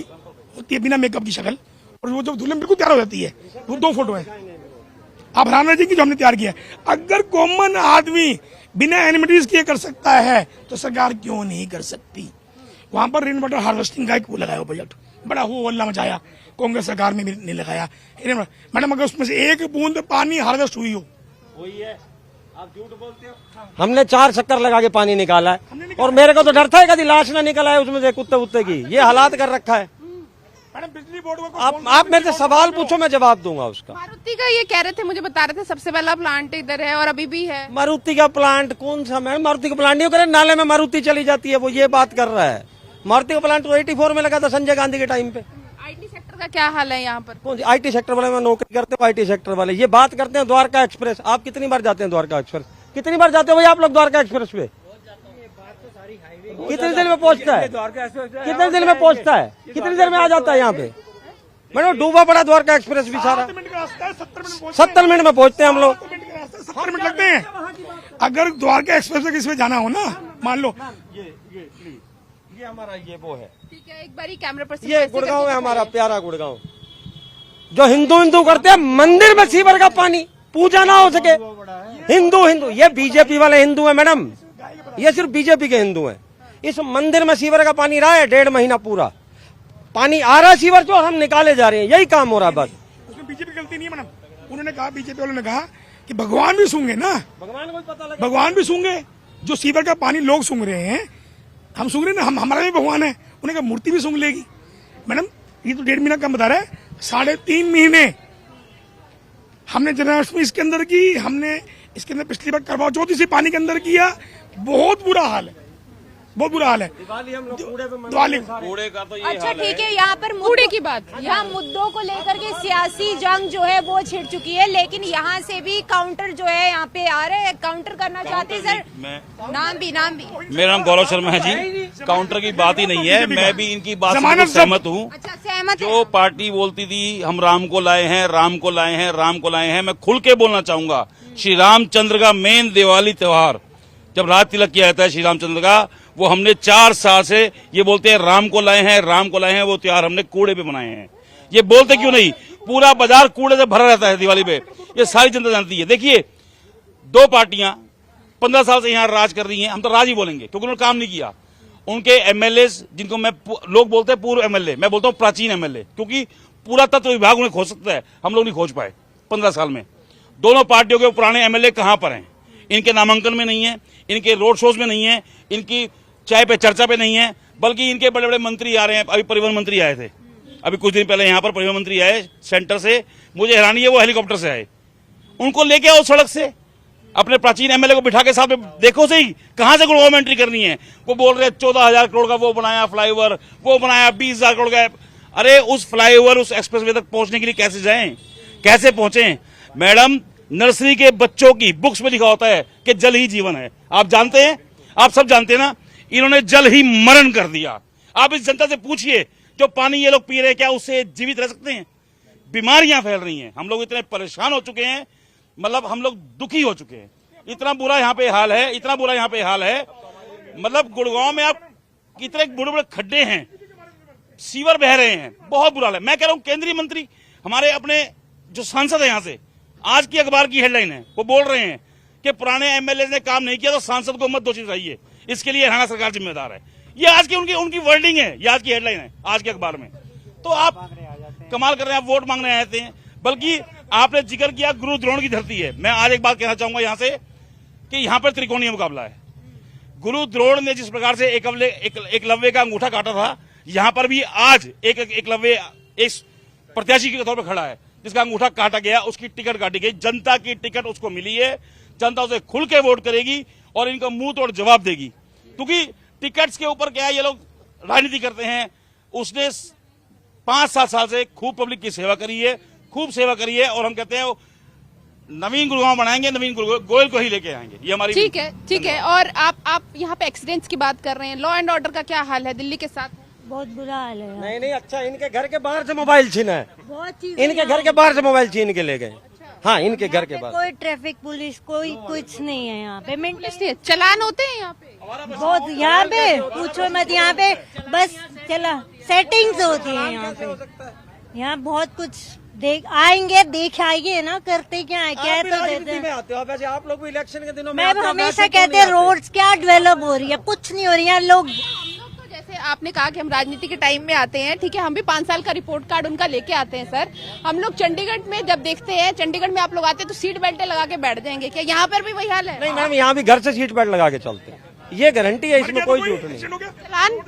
होती है बिना मेकअप की शक्ल, और वो जब दुल्हन बिल्कुल तैयार हो जाती है, वो 2 फोटो है। आप हैरान रह जाएंगे जो हमने तैयार किया है। अगर कॉमन आदमी बिना एनिमिटीज किए कर सकता है तो सरकार क्यों नहीं कर सकती। वहां पर रेन वाटर हार्वेस्टिंग का एक वो लगाया बजट, बड़ा हो हल्ला मचाया, कांग्रेस सरकार में भी नहीं लगाया। मैडम अगर उसमें से एक बूंद पानी हार्वेस्ट हुई हो, वही है, आप झूठ बोलते हो। हमने 4 चक्कर लगा के पानी निकाला है, और मेरे को तो डर था है कभी लाश ना निकल आए उसमें से कुत्ते उत्ते की। ये हालात कर रखा है। मैडम बिजली बोर्ड को आप मेरे से सवाल पूछो, मैं जवाब दूंगा उसका। मारुति का ये कह रहे थे, मुझे बता रहे थे सबसे पहला प्लांट इधर है और अभी भी है। मारुति का प्लांट कौन सा? मैडम मारुति का प्लांट नहीं करे, नाले में मारुति चली जाती है, वो ये बात कर रहा है। मारुति का प्लांट तो 84 में लगा था संजय गांधी के टाइम पे। IT सेक्टर का क्या हाल है यहाँ पर? कौन सी IT सेक्टर वाले में नौकरी करते हो? IT सेक्टर वाले ये बात करते हैं द्वारका एक्सप्रेस। आप कितनी बार जाते हैं द्वारका एक्सप्रेस? कितनी बार जाते हो भाई आप लोग द्वारका एक्सप्रेस पे? कितनी देर में पहुंचता है? कितनी देर में पहुंचता है? कितनी देर में आ जाता है यहाँ पे? मैडम डूबा पड़ा द्वारका एक्सप्रेस भी सारा। 70 मिनट में पहुंचते हैं हम लोग। 70 मिनट लगते हैं। अगर द्वारका एक्सप्रेस से किसी में जाना हो ना, मान लो ये हमारा ये वो है, ठीक है, एक बारी कैमरा पर ये गुड़गांव है हमारा प्यारा गुड़गांव। जो हिंदू करते हैं, मंदिर में सीवर का पानी पूजा ना हो सके, हिंदू ये बीजेपी वाले हिंदू है मैडम, ये सिर्फ बीजेपी के हिंदू हैं। इस मंदिर में सीवर का पानी रहा है 1.5 महीना पूरा, पानी आ रहा है सीवर जो हम निकाले जा रहे हैं, यही काम हो रहा है बस। उसमें बीजेपी गलती नहीं है मैडम। उन्होंने कहा, बीजेपी वालों ने कहा कि भगवान भी सूंघे ना, भगवान को पता लगा, भगवान भी सूंघे। जो सीवर का पानी लोग सूंघ रहे हैं, हम सूंघ रहे हैं ना, हमारा भी भगवान है। उन्होंने कहा मूर्ति भी सूंघ लेगी। मैडम ये तो 1.5 महीना कम बता रहा है, 3.5 महीने हमने जन्माष्टमी इसके अंदर की, हमने इसके अंदर पिछली बार करवा चौथ इसी पानी के अंदर किया। बहुत बुरा हाल है, बहुत बुरा हाल है। दिवाली हम लोग कूड़े का तो ये अच्छा ठीक है, यहाँ पर कूड़े की बात, यहाँ मुद्दों को लेकर के सियासी जंग जो है वो छिड़ चुकी है, लेकिन यहाँ से भी काउंटर जो है यहाँ पे आ रहे हैं, काउंटर करना चाहते हैं सर। नाम भी मेरा नाम गौरव शर्मा है जी। काउंटर की बात ही नहीं है, मैं भी इनकी बात से सहमत हूँ। अच्छा सहमत जो पार्टी बोलती थी हम राम को लाए हैं, राम को लाए हैं, राम को लाए हैं, मैं खुल के बोलना चाहूंगा, श्री रामचंद्र का मेन दिवाली त्योहार जब राज तिलक किया जाता है श्री रामचंद्र का, वो हमने 4 साल से ये बोलते हैं राम को लाए हैं, राम को लाए हैं, वो त्योहार हमने कूड़े पे बनाए हैं। ये बोलते क्यों नहीं? पूरा बाजार कूड़े से भरा रहता है दिवाली पे, ये सारी जनता जानती है। देखिए 2 पार्टियां 15 साल से यहाँ राज कर रही हैं, हम तो राज ही बोलेंगे क्योंकि उन्होंने काम नहीं किया। उनके MLA जिनको लोग बोलते हैं पूर्व MLA, मैं बोलता हूँ प्राचीन MLA, क्योंकि पूरा तत्व विभाग उन्हें खोज सकता है, हम लोग नहीं खोज पाए 15 साल में। दोनों पार्टियों के पुराने MLA कहाँ पर हैं? इनके नामांकन में नहीं है, इनके रोड शोज में नहीं है, इनकी चाय पे चर्चा पे नहीं है, बल्कि इनके बड़े बड़े मंत्री आ रहे हैं। अभी परिवहन मंत्री आए थे, अभी कुछ दिन पहले यहाँ पर परिवहन मंत्री आए सेंटर से, मुझे हैरानी है वो हेलीकॉप्टर से आए। उनको लेके आओ सड़क से, अपने प्राचीन MLA को बिठा के साथ में देखो सही कहां से गुड़गांव में एंट्री करनी है। वो बोल रहे 14,000 करोड़ का वो बनाया फ्लाईओवर, वो बनाया 20,000 करोड़ का। अरे उस फ्लाईओवर, उस एक्सप्रेसवे तक पहुंचने के लिए कैसे जाएं, कैसे पहुंचे? मैडम, नर्सरी के बच्चों की बुक्स में लिखा होता है कि जल ही जीवन है। आप जानते हैं, आप सब जानते हैं ना, इन्होंने जल ही मरण कर दिया। आप इस जनता से पूछिए, जो पानी ये लोग पी रहे हैं, क्या उससे जीवित रह सकते हैं? बीमारियां फैल रही हैं। हम लोग इतने परेशान हो चुके हैं, मतलब हम लोग दुखी हो चुके हैं। इतना बुरा यहाँ पे हाल है, इतना बुरा यहाँ पे हाल है। मतलब गुड़गांव में आप इतने बड़े बड़े खड्डे हैं, सीवर बह रहे हैं, बहुत बुरा हाल है। मैं कह रहा हूँ केंद्रीय मंत्री, हमारे अपने जो सांसद है यहाँ से, आज की अखबार की हेडलाइन है, वो बोल रहे हैं कि पुराने एमएलए ने काम नहीं किया तो सांसद को मत दोषी चाहिए, इसके लिए हरियाणा सरकार जिम्मेदार है। ये आज की उनकी वर्डिंग है, ये आज की हेडलाइन है आज के अखबार में। तो आप कमाल कर रहे हैं, आप वोट मांगने आते हैं। बल्कि आपने जिक्र किया गुरु द्रोण की धरती है। मैं आज एक बात कहना चाहूंगा यहाँ से कि यहाँ पर त्रिकोणीय मुकाबला है। गुरु द्रोण ने जिस प्रकार से एकलव्य का अंगूठा काटा था, यहाँ पर भी आज एकलव्य एक प्रत्याशी के तौर पर खड़ा है जिसका अंगूठा काटा गया, उसकी टिकट काटी गई, जनता की टिकट उसको मिली है, जनता उसे खुल के वोट करेगी और इनका मुंह तोड़ जवाब देगी। क्योंकि टिकट्स के ऊपर क्या है, ये लोग राजनीति करते हैं। उसने 5-7 साल से खूब पब्लिक की सेवा करी है, खूब सेवा करी है, और हम कहते हैं नवीन गुड़गांव बनाएंगे, नवीन गोयल को ही लेके आएंगे। ये हमारी ठीक है। और आप यहाँ पे एक्सीडेंट्स की बात कर रहे हैं, लॉ एंड ऑर्डर का क्या हाल है दिल्ली के साथ? बहुत बुरा हाल है। नहीं, अच्छा, इनके घर के बाहर से मोबाइल छीना है, इनके घर के बाहर से मोबाइल छीन के ले गए। हाँ, इनके घर के बाहर कोई ट्रैफिक पुलिस कोई कुछ नहीं है यहाँ पे। मेंटेनेंस चलान होते हैं यहाँ पे बहुत, यहाँ पे पूछो मत, यहाँ पे बस चला सेटिंग्स होती है यहाँ पे। यहाँ बहुत कुछ आएंगे देख आएंगे ना, करते क्या है, क्या तो देते हैं। आते हो वैसे आप लोग भी इलेक्शन के दिनों में मैं हमेशा कहते हैं रोड्स क्या डेवलप हो रही है, कुछ नहीं हो रही है। लोग जैसे आपने कहा कि हम राजनीति के टाइम में आते हैं, ठीक है, हम भी 5 साल का रिपोर्ट कार्ड उनका लेके आते हैं सर। हम लोग चंडीगढ़ में जब देखते हैं, चंडीगढ़ में आप लोग आते हैं तो सीट बेल्ट लगा के बैठ जाएंगे, क्या यहाँ पर भी वही हाल है? नहीं मैम, यहाँ भी घर से सीट बेल्ट लगा के चलते हैं, ये गारंटी है, इसमें कोई झूठ नहीं। चलान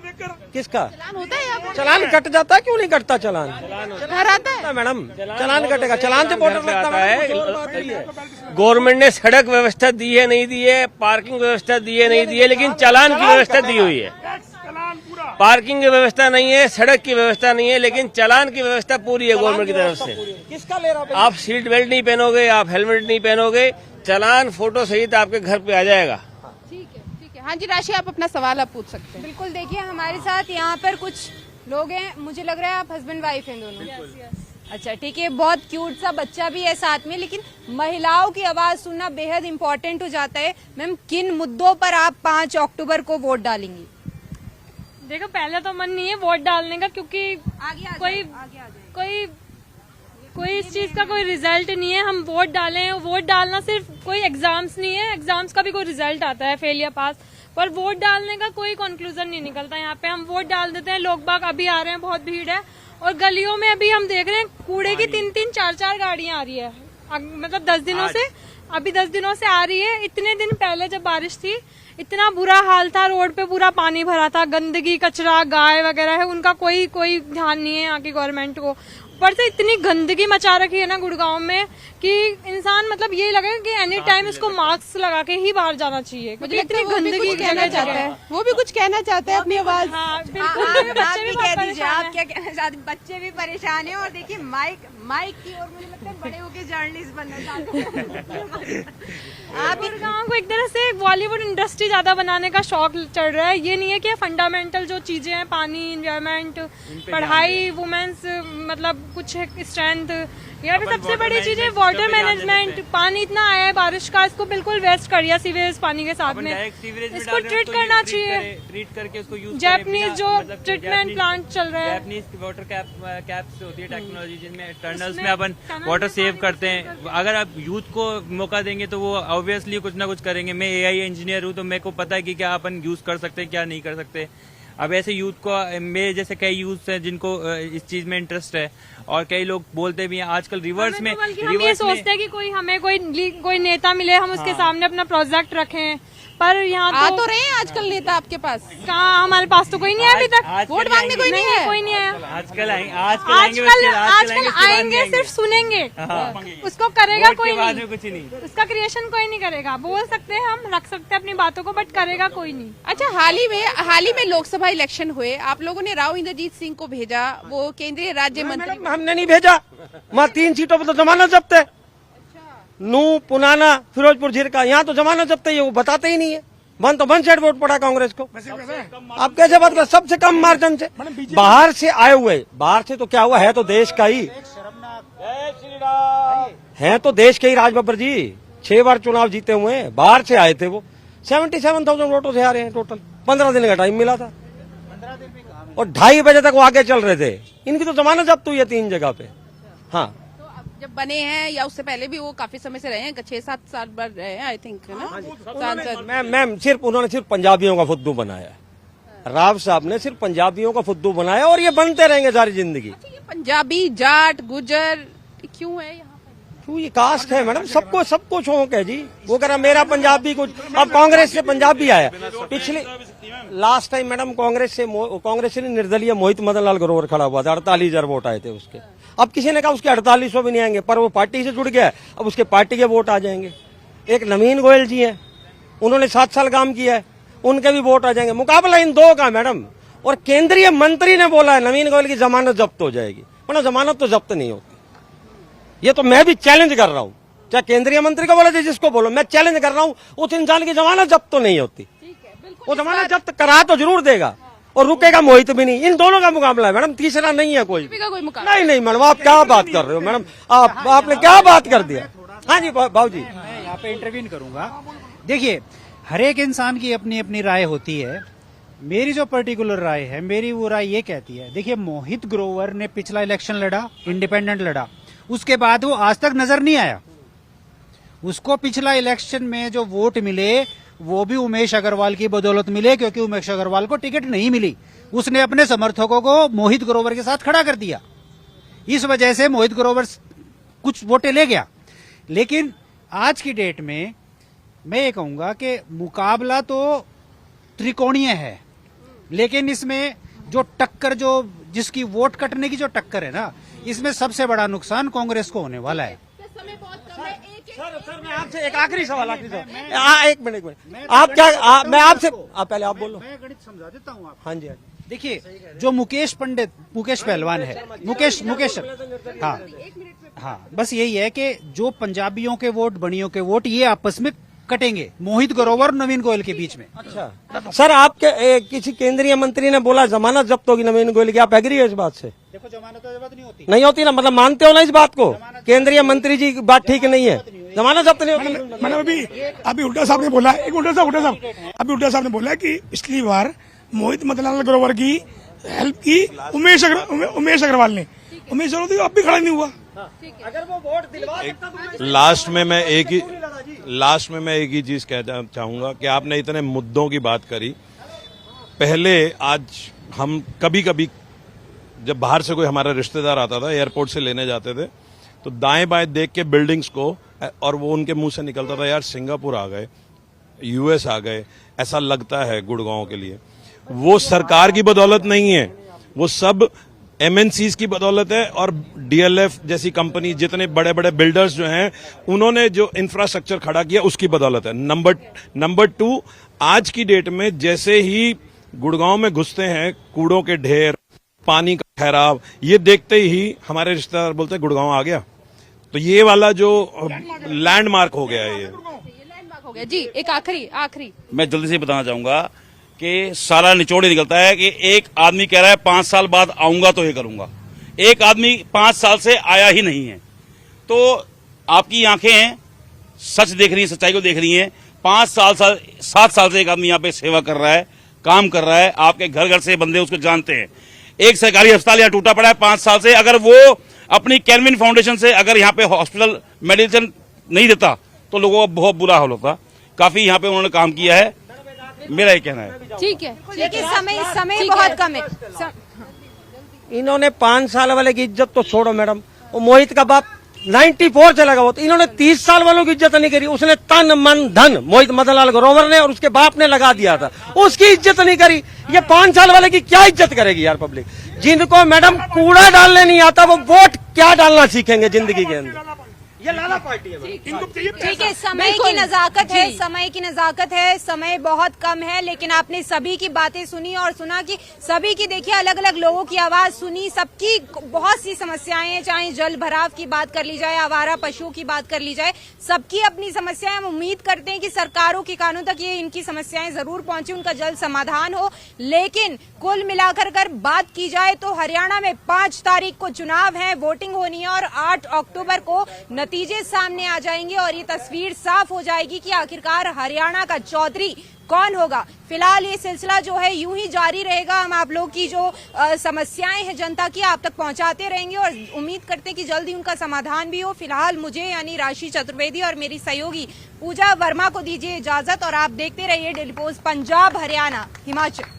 किसका चलान होता है यहाँ पे? चलान कट जाता है, क्यों नहीं कटता चलान? घर आता है मैडम, चलान कटेगा, चलान से वोटर लगता है। गवर्नमेंट ने सड़क व्यवस्था दी है नहीं दी है, पार्किंग व्यवस्था दी है नहीं दी है, लेकिन चलान की व्यवस्था दी हुई है। पार्किंग की व्यवस्था नहीं है, सड़क की व्यवस्था नहीं है, लेकिन चलान की व्यवस्था पूरी है गवर्नमेंट की तरफ से। किसका ले रहा? आप सीट बेल्ट नहीं पहनोगे, आप हेलमेट नहीं पहनोगे, चलान फोटो सहित आपके घर पे आ जाएगा। ठीक है। हाँ जी राशि, आप अपना सवाल आप पूछ सकते हैं। बिल्कुल, देखिए हमारे साथ यहाँ पर कुछ लोग हैं, मुझे लग रहा है आप हस्बैंड वाइफ हैं दोनों। अच्छा ठीक है, बहुत क्यूट सा बच्चा भी है साथ में, लेकिन महिलाओं की आवाज सुनना बेहद इम्पोर्टेंट हो जाता है। मैम, किन मुद्दों पर आप 5 अक्टूबर को वोट डालेंगी? देखो, पहले तो मन नहीं है वोट डालने का, क्योंकि कोई इस चीज का कोई रिजल्ट नहीं है। हम वोट डालें, वोट डालना सिर्फ कोई एग्जाम्स नहीं है, एग्जाम्स का भी कोई रिजल्ट आता है, फेल या पास, पर वोट डालने का कोई कंक्लूजन नहीं निकलता। यहाँ पे हम वोट डाल देते हैं, लोग बाग अभी आ रहे हैं, बहुत भीड़ है, और गलियों में अभी हम देख रहे हैं कूड़े की 3-3, 4-4 गाड़ियां आ रही है, मतलब 10 दिनों से, अभी 10 दिनों से आ रही है। इतने दिन पहले जब बारिश थी, इतना बुरा हाल था, रोड पे पूरा पानी भरा था, गंदगी, कचरा, गाय वगैरह है, उनका कोई ध्यान नहीं है यहाँ की गवर्नमेंट को। ऊपर से इतनी गंदगी मचा रखी है ना गुड़गांव में कि इंसान, मतलब ये लगे कि एनी टाइम इसको मास्क लगा के ही बाहर जाना चाहिए, क्योंकि इतनी गंदगी कहना चाहता है, वो भी कुछ कहना चाहता है अपनी आवाज। आप भी कह दीजिए, आप क्या कहना चाहते हैं? बच्चे भी परेशान हैं, और देखिए माइक की, और मुझे लगता है बड़े होके जर्नलिस्ट बनना चाहते हैं। आप गुड़गांव को एक तरह से बॉलीवुड इंडस्ट्री ज्यादा बनाने का शौक चल रहा है। ये नहीं है कि फंडामेंटल जो चीजें हैं, पानी, एनवायरमेंट, पढ़ाई, वुमेन्स, मतलब कुछ स्ट्रेंथ, यहाँ पे सबसे बड़ी चीज है वाटर मैनेजमेंट। पानी इतना आया है बारिश का, इसको बिल्कुल वेस्ट कर दिया सीवेज पानी के साथ में, इसको ट्रीट करना चाहिए, ट्रीट करके उसको यूज। जापानीज जो ट्रीटमेंट प्लांट चल रहा है, जापानीज वाटर कैप्स होती है टेक्नोलॉजी, जिनमें टनल्स में अपन वाटर सेव करते हैं। अगर आप यूथ को मौका देंगे तो वो ऑब्वियसली कुछ ना कुछ करेंगे। मैं AI इंजीनियर हूँ, तो मेरे को पता है कि क्या अपन यूज कर सकते हैं, क्या नहीं कर सकते। अब ऐसे यूथ को, मेरे जैसे कई यूथ हैं जिनको इस चीज में इंटरेस्ट है, और कई लोग बोलते भी हैं आजकल रिवर्स में। हम ये सोचते हैं कि कोई नेता मिले, हम उसके सामने अपना प्रोजेक्ट रखें, पर यहाँ आ तो रहे हैं आजकल नेता आपके पास? कहाँ, हमारे पास तो कोई नहीं है अभी तक, वोट मांगने कोई नहीं है, कोई नहीं आया। आजकल आएंगे, सिर्फ सुनेंगे, उसको करेगा कोई नहीं, कुछ नहीं, उसका क्रिएशन कोई नहीं करेगा। बोल सकते हैं हम, रख सकते हैं अपनी बातों को, बट करेगा कोई नहीं। अच्छा, हाल ही में लोकसभा इलेक्शन हुए, आप लोगों ने राव इंद्रजीत सिंह को भेजा, वो केंद्रीय राज्य मंत्री। हमने नहीं भेजा, वहाँ 3 सीटों पर तो जमानत जब्त है। नू, पुनाना, फिरोजपुर झिरका, यहाँ तो जमानत जब्त है, वो बताते ही नहीं है। तो 1 साइड वोट पड़ा कांग्रेस को। आप कैसे बात कर, सबसे कम मार्जिन से बाहर से आए हुए, बाहर से तो क्या हुआ, है तो देश का ही, है तो देश के ही राज बब्बर जी, 6 बार चुनाव जीते हुए हैं, बाहर से आए थे वो। 77,000 वोटों से आ रहे हैं टोटल। 15 दिन का टाइम मिला था और 2:30 बजे तक वो आगे चल रहे थे। इनकी तो जमानत जब्त हुई है 3 जगह पे। हाँ, तो अब जब बने हैं या उससे पहले भी वो काफी समय से रहे हैं, 6-7 साल भर रहे हैं आई थिंक, है ना? मैम उन्होंने सिर्फ पंजाबियों का फुद्दू बनाया। राव साहब ने सिर्फ पंजाबियों का फुद्दू बनाया और ये बनते रहेंगे सारी जिंदगी। ये पंजाबी, जाट, गुजर क्यों है यहाँ? क्यों, ये कास्ट है मैडम, सबको शौक है जी। वो कह रहा मेरा पंजाबी कुछ, अब कांग्रेस से पंजाबी आया। पिछले लास्ट टाइम मैडम कांग्रेस से निर्दलीय मोहित मदन लाल ग्रोवर खड़ा हुआ था, 48,000 वोट आए थे उसके। अब किसी ने कहा उसके 4800 भी नहीं आएंगे, पर वो पार्टी से जुड़ गया, अब उसके पार्टी के वोट आ जाएंगे। एक नवीन गोयल जी है, उन्होंने 7 साल काम किया है, उनके भी वोट आ जाएंगे। मुकाबला इन दो का मैडम। और केंद्रीय मंत्री ने बोला है नवीन गोयल की जमानत जब्त हो जाएगी, वरना जमानत तो जब्त नहीं होती। ये तो मैं भी चैलेंज कर रहा हूँ, चाहे केंद्रीय मंत्री को बोलो चाहे जिसको बोलो, मैं चैलेंज कर रहा हूँ, उस इंसान की जमानत जब्त तो नहीं होती। वो जमानत जब्त करा तो जरूर देगा और रुकेगा मोहित भी नहीं। इन दोनों का मुकाबला है मैडम, तीसरा नहीं है कोई। नहीं मैडम, आप क्या बात कर रहे हो मैडम, आपने क्या बात कर दिया। हाँ जी भाव जी, मैं यहाँ पे इंटरवीन करूंगा। देखिए, हर एक इंसान की अपनी अपनी राय होती है। मेरी जो पर्टिकुलर राय है, मेरी वो राय ये कहती है, देखिए मोहित ग्रोवर ने पिछला इलेक्शन लड़ा, इंडिपेंडेंट लड़ा, उसके बाद वो आज तक नजर नहीं आया। उसको पिछला इलेक्शन में जो वोट मिले वो भी उमेश अग्रवाल की बदौलत मिले, क्योंकि उमेश अग्रवाल को टिकट नहीं मिली। उसने अपने समर्थकों को मोहित ग्रोवर के साथ खड़ा कर दिया, इस वजह से मोहित ग्रोवर कुछ वोटें ले गया। लेकिन आज की डेट में मैं ये कहूंगा कि मुकाबला तो त्रिकोणीय है, लेकिन इसमें जो टक्कर, जो जिसकी वोट कटने की जो टक्कर है ना, इसमें सबसे बड़ा नुकसान कांग्रेस को होने वाला है। सर मैं आपसे एक आखिरी सवाल, एक मिनट आप क्या, मैं आपसे, पहले आप बोलो, मैं गणित समझा देता हूँ आप। हाँ जी, देखिए, जो मुकेश पहलवान है, मुकेश हाँ, बस यही है कि जो पंजाबियों के वोट, बनियों के वोट, ये आपस में कटेंगे मोहित ग्रोवर और नवीन गोयल के बीच में। अच्छा सर, आपके किसी केंद्रीय मंत्री ने बोला जमानत जब्त होगी नवीन गोयल की, आप एग्री हो इस बात से? देखो, जमानत जब्त नहीं होती ना, मतलब मानते हो ना इस बात को? केंद्रीय मंत्री जी की बात ठीक नहीं है, जमानत जब्त नहीं होती। मैंने अभी उल्टा साहब ने बोला, एक उल्टा साहब ने बोला कि पिछली बार मोहित मदनलाल ग्रोवर की हेल्प की उमेश अग्रवाल ने, उमेश अग्रवाल अब भी खड़ा नहीं हुआ। अगर वो वोट दिलवा सकता तो लास्ट में मैं एक ही चीज कहना चाहूंगा कि आपने इतने मुद्दों की बात करी। पहले आज हम कभी कभी जब बाहर से कोई हमारा रिश्तेदार आता था, एयरपोर्ट से लेने जाते थे, तो दाएं बाएं देख के बिल्डिंग्स को, और वो उनके मुंह से निकलता था यार सिंगापुर आ गए, यूएस आ गए, ऐसा लगता है गुड़गांव के लिए। वो सरकार की बदौलत नहीं है, वो सब एमएनसीज की बदौलत है, और डीएलएफ जैसी कंपनी, जितने बड़े बड़े बिल्डर्स जो हैं, उन्होंने जो इंफ्रास्ट्रक्चर खड़ा किया उसकी बदौलत है। नंबर 2, आज की डेट में जैसे ही गुड़गांव में घुसते हैं, कूड़ों के ढेर, पानी का ठहराव, ये देखते ही हमारे रिश्तेदार बोलते हैं गुड़गांव आ गया। तो ये वाला जो लैंडमार्क हो गया है, ये लैंडमार्क हो गया जी। एक आखिरी मैं जल्दी से बताना चाहूंगा कि सारा निचोड़ निकलता है कि एक आदमी कह रहा है 5 साल बाद आऊंगा तो ये करूंगा, एक आदमी 5 साल से आया ही नहीं है। तो आपकी आंखें सच देख रही हैं, सच्चाई को देख रही हैं। 7 साल से एक आदमी यहाँ पे सेवा कर रहा है, काम कर रहा है, आपके घर घर से बंदे उसको जानते हैं। एक सरकारी अस्पताल यहाँ टूटा पड़ा है 5 साल से, अगर वो अपनी कैलविन फाउंडेशन से अगर यहाँ पे हॉस्पिटल मेडिसिन नहीं देता तो लोगों का बहुत बुरा हाल होता। काफी यहाँ पे उन्होंने काम किया है, मेरा ये कहना है। ठीक है, समय बहुत कम है। इन्होंने 5 साल वाले की इज्जत तो छोड़ो मैडम, वो मोहित का बाप 94 से लगा हुआ, तो इन्होंने 30 साल वालों की इज्जत नहीं करी। उसने तन मन धन मोहित मदनलाल ग्रोवर ने और उसके बाप ने लगा दिया था, उसकी इज्जत नहीं करी। ये 5 साल वाले की क्या इज्जत करेगी यार पब्लिक? जिनको मैडम कूड़ा डालने नहीं आता, वो वोट क्या डालना सीखेंगे जिंदगी के अंदर? ये लाला पार्टी है। इनको चाहिए ठीक है, समय की नजाकत है, समय की नजाकत है, समय बहुत कम है, लेकिन आपने सभी की बातें सुनी और सुना कि सभी की देखिए अलग अलग लोगों की आवाज सुनी, सबकी बहुत सी समस्याएं हैं, चाहे जल भराव की बात कर ली जाए, आवारा पशुओं की बात कर ली जाए, सबकी अपनी समस्याएं। हम उम्मीद करते हैं कि सरकारों के कानों तक ये इनकी समस्याएं जरूर पहुंचे, उनका जल्द समाधान हो। लेकिन कुल मिलाकर अगर बात की जाए तो हरियाणा में 5 तारीख को चुनाव है, वोटिंग होनी है और 8 अक्टूबर को नतीजे सामने आ जाएंगे और ये तस्वीर साफ हो जाएगी कि आखिरकार हरियाणा का चौधरी कौन होगा। फिलहाल ये सिलसिला जो है यूं ही जारी रहेगा। हम आप लोग की जो समस्याएं हैं जनता की आप तक पहुंचाते रहेंगे और उम्मीद करते हैं कि जल्द ही उनका समाधान भी हो। फिलहाल मुझे यानी राशि चतुर्वेदी और मेरी सहयोगी पूजा वर्मा को दीजिए इजाजत और आप देखते रहिए डेली पोस्ट पंजाब हरियाणा हिमाचल।